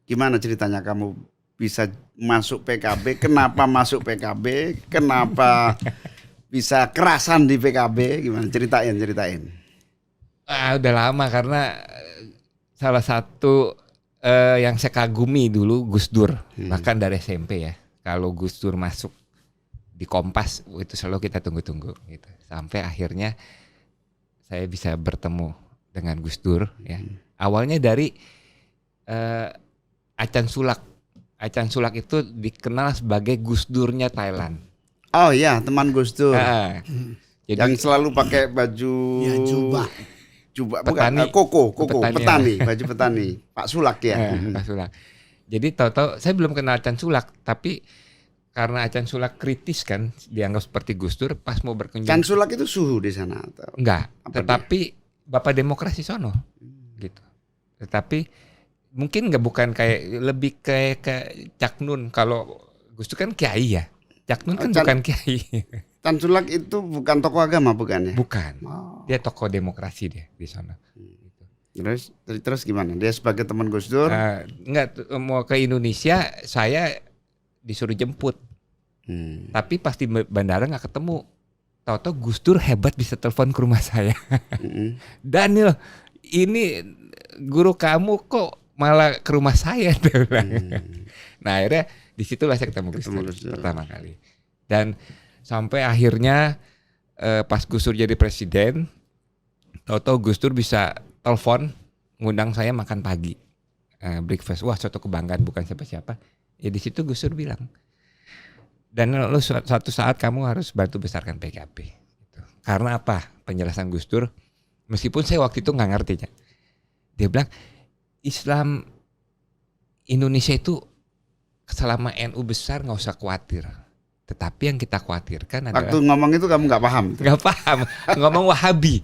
Gimana ceritanya kamu bisa masuk PKB? Kenapa masuk PKB? Kenapa bisa kerasan di PKB? Gimana ceritain? Udah lama karena salah satu yang saya kagumi dulu Gus Dur, bahkan dari SMP ya. Kalau Gus Dur masuk di Kompas itu selalu kita tunggu-tunggu gitu. Sampai akhirnya saya bisa bertemu dengan Gus Dur ya. Awalnya dari Achan Sulak. Achan Sulak itu dikenal sebagai Gus Durnya Thailand. Oh iya, teman Gus Dur. Jadi yang selalu pakai baju jubah bukan koko petani, baju petani. Pak Sulak ya. Pak Sulak. Jadi tahu-tahu saya belum kenal Achan Sulak, tapi karena Achan Sulak kritis kan dianggap seperti Gus Dur pas mau berkunjung. Achan Sulak itu suhu di sana atau? Enggak, tetapi Bapak Demokrasi sono. Gitu. Tetapi mungkin bukan kayak lebih kayak Cak Nun. Kalau Gus Dur kan kiai ya. Cak Nun kan bukan kiai. Achan Sulak itu bukan tokoh agama bukan ya? Bukan. Dia tokoh demokrasi dia di sana. Terus gimana? Dia sebagai teman Gus Dur? Enggak, mau ke Indonesia saya disuruh jemput. Tapi pas di bandara nggak ketemu. Tahu-tahu Gus Dur hebat bisa telepon ke rumah saya. Daniel, ini guru kamu kok malah ke rumah saya, dia bilang. Nah akhirnya disitulah saya ketemu Gus Dur pertama kali. Dan sampai akhirnya pas Gus Dur jadi presiden, tahu-tahu Gus Dur bisa telepon ngundang saya makan pagi, breakfast. Wah, suatu kebanggaan, bukan siapa-siapa. Ya di situ Gus Dur bilang, dan lu suatu saat kamu harus bantu besarkan PKB. Gitu. Karena apa? Penjelasan Gus Dur, meskipun saya waktu itu nggak ngerti ya. Dia bilang Islam Indonesia itu selama NU besar nggak usah khawatir. Tetapi yang kita khawatirkan adalah waktu ngomong itu kamu nggak paham? Nggak paham. Ngomong Wahabi.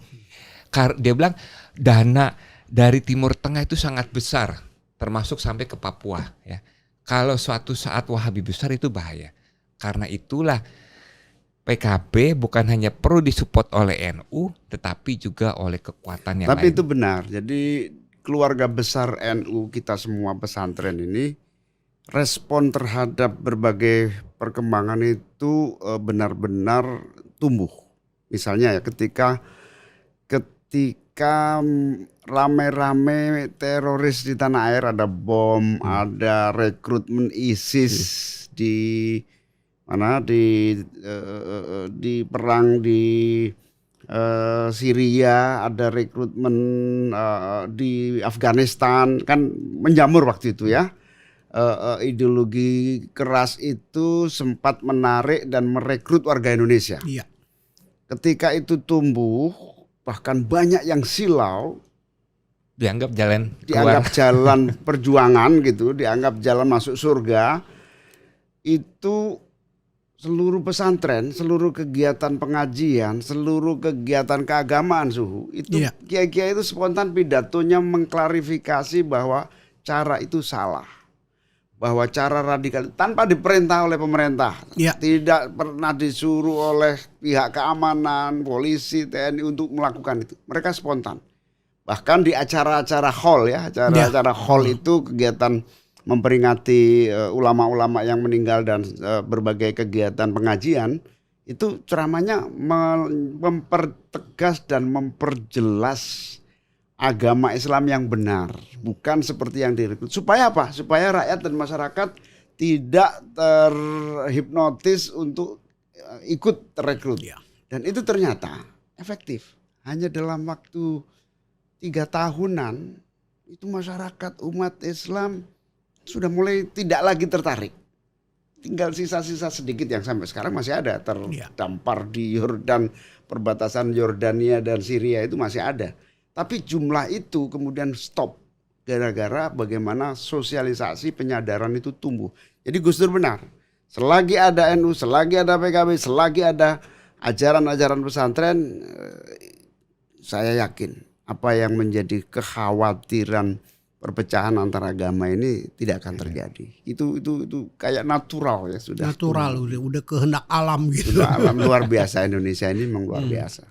Dia bilang dana dari Timur Tengah itu sangat besar, termasuk sampai ke Papua. Ya. Kalau suatu saat Wahabi besar itu bahaya. Karena itulah PKB bukan hanya perlu disupport oleh NU, tetapi juga oleh kekuatan yang lain. Tapi itu benar. Jadi keluarga besar NU kita semua pesantren ini respon terhadap berbagai perkembangan itu benar-benar tumbuh. Misalnya ya ketika rame-rame teroris di tanah air, ada bom, ada rekrutmen ISIS di mana di perang di Syria, ada rekrutmen di Afghanistan, kan menjamur waktu itu ya. Ideologi keras itu sempat menarik dan merekrut warga Indonesia. Iya. Ketika itu tumbuh, bahkan banyak yang silau, dianggap jalan perjuangan gitu, dianggap jalan masuk surga. Itu seluruh pesantren, seluruh kegiatan pengajian, seluruh kegiatan keagamaan itu kiai-kiai itu spontan pidatonya mengklarifikasi bahwa cara itu salah, bahwa cara radikal tanpa diperintah oleh pemerintah, tidak pernah disuruh oleh pihak keamanan, polisi, TNI untuk melakukan itu. Mereka spontan. Bahkan di acara-acara hall ya, acara-acara hall itu kegiatan memperingati ulama-ulama yang meninggal dan berbagai kegiatan pengajian, itu ceramahnya mempertegas dan memperjelas agama Islam yang benar, bukan seperti yang direkrut. Supaya apa? Supaya rakyat dan masyarakat tidak terhipnotis untuk ikut rekrut. Dan itu ternyata efektif. Hanya dalam waktu 3 tahunan itu masyarakat umat Islam sudah mulai tidak lagi tertarik. Tinggal sisa-sisa sedikit yang sampai sekarang masih ada terdampar di Yordan, perbatasan Yordania dan Syria itu masih ada. Tapi jumlah itu kemudian stop gara-gara bagaimana sosialisasi penyadaran itu tumbuh. Jadi Gus Dur benar. Selagi ada NU, selagi ada PKB, selagi ada ajaran-ajaran pesantren, saya yakin apa yang menjadi kekhawatiran perpecahan antar agama ini tidak akan terjadi. Itu kayak natural ya sudah. Natural udah kehendak alam gitu. Sudah alam luar biasa, Indonesia ini memang luar biasa.